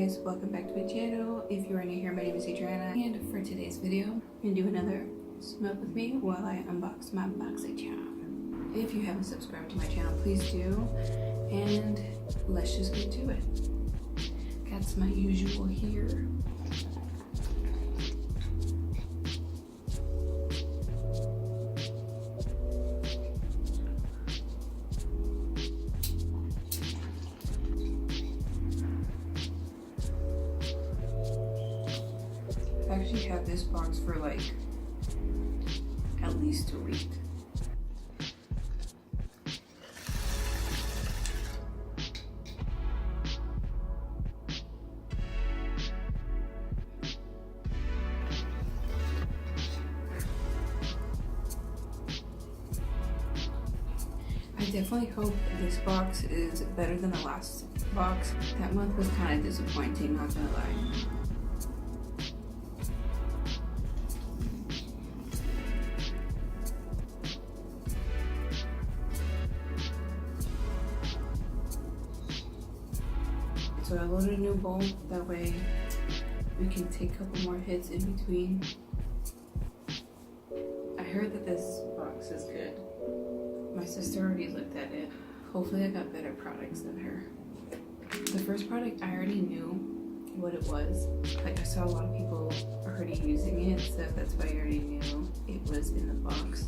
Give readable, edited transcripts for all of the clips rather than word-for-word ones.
guys, welcome back to my channel. If you are new here, my name is Adriana, and for today's video, I'm gonna do another smoke with me while I unbox my Boxycharm. If you haven't subscribed to my channel, please do, and let's just get to it. Got my usual here. I actually have this box for like at least a week. I definitely hope this box is better than the last box. That month was kind of disappointing, not gonna lie. So I loaded a new bowl, that way we can take a couple more hits in between. I heard that this box is good. My sister already looked at it. Hopefully I got better products than her. The first product, I already knew what it was. Like I saw a lot of people already using it, so that's why I already knew it was in the box.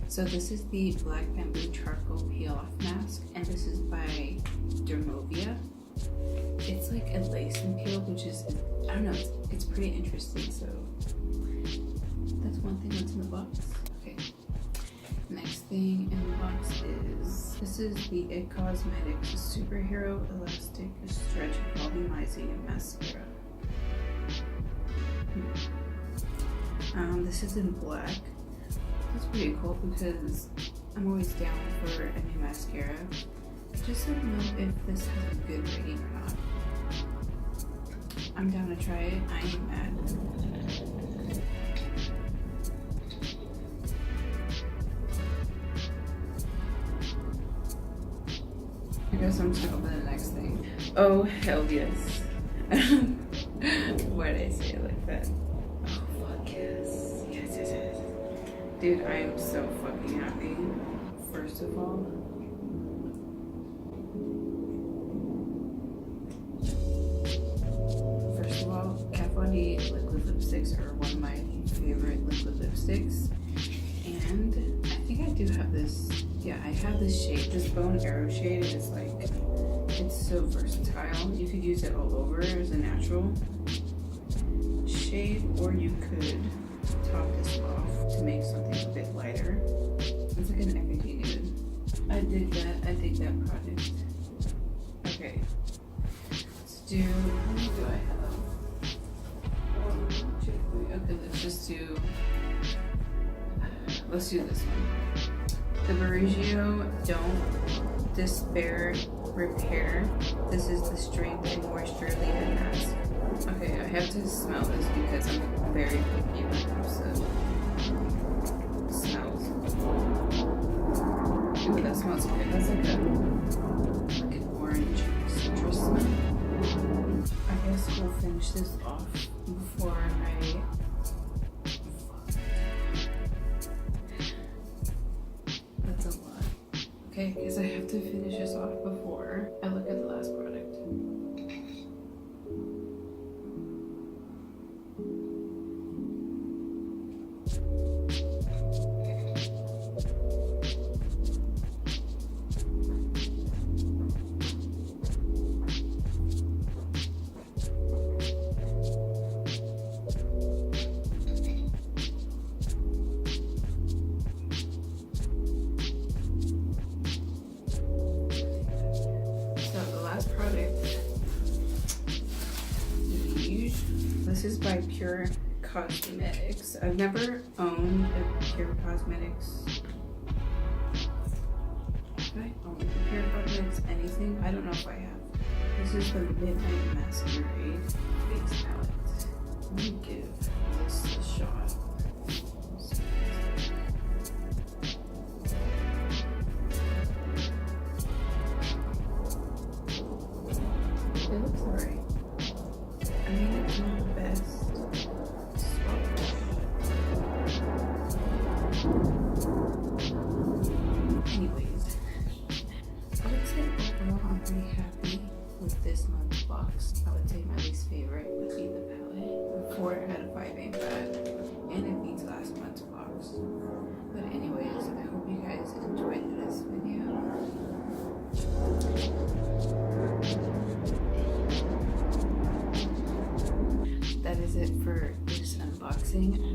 So this is the Black Bamboo Charcoal Peel Off Mask, and this is by Dermovia. It's like a lace and peel, which is, I don't know, it's pretty interesting. So that's one thing that's in the box. Okay. Next thing in the box is, this is the It Cosmetics Superhero Elastic Stretch Volumizing Mascara. This is in black. That's pretty cool because I'm always down for a new mascara. I just don't know if this has a good rating or not. I'm down to try it. I ain't mad. I guess I'm just going to the next thing. Oh, hell yes. Why did I say it like that? Oh, fuck yes. Yes, yes, yes. Dude, I am so fucking happy. First of all, Kat Von D liquid lipsticks are one of my favorite liquid lipsticks. And I think I do have this. Yeah, I have this shade, this Bone Arrow shade. It's like, it's so versatile. You could use it all over as a natural shade, or you could top this off to make something a bit lighter. It's like an everyday nude. I dig that. I dig that product. Okay. Let's do, how many do I have? 1, 2, 3. Okay, let's do this one. The Barigio Don't Despair Repair. This is the Strength and Moisture Leave-In Mask. Okay, I have to smell this because I'm very picky when it comes to smells. Ooh, that smells good. That's like an orange citrus smell. I guess we'll finish this off before I... That's a lot. Okay, because I have to finish this off before I look at the last product. This is by Pure Cosmetics. I've never owned a Pure Cosmetics. Have I owned a Pure Cosmetics anything? I don't know if I have. This is the Midnight Masquerade Face Palette. Let me give this a shot. It looks alright. I mean, it's not the best swap. Anyways, I would say overall I'm pretty happy with this month's box. I would say my least favorite would be the palette. 4 out of 5 ain't bad, and it beats last month's box. But anyways, I hope you guys enjoyed this video. That is it for this unboxing.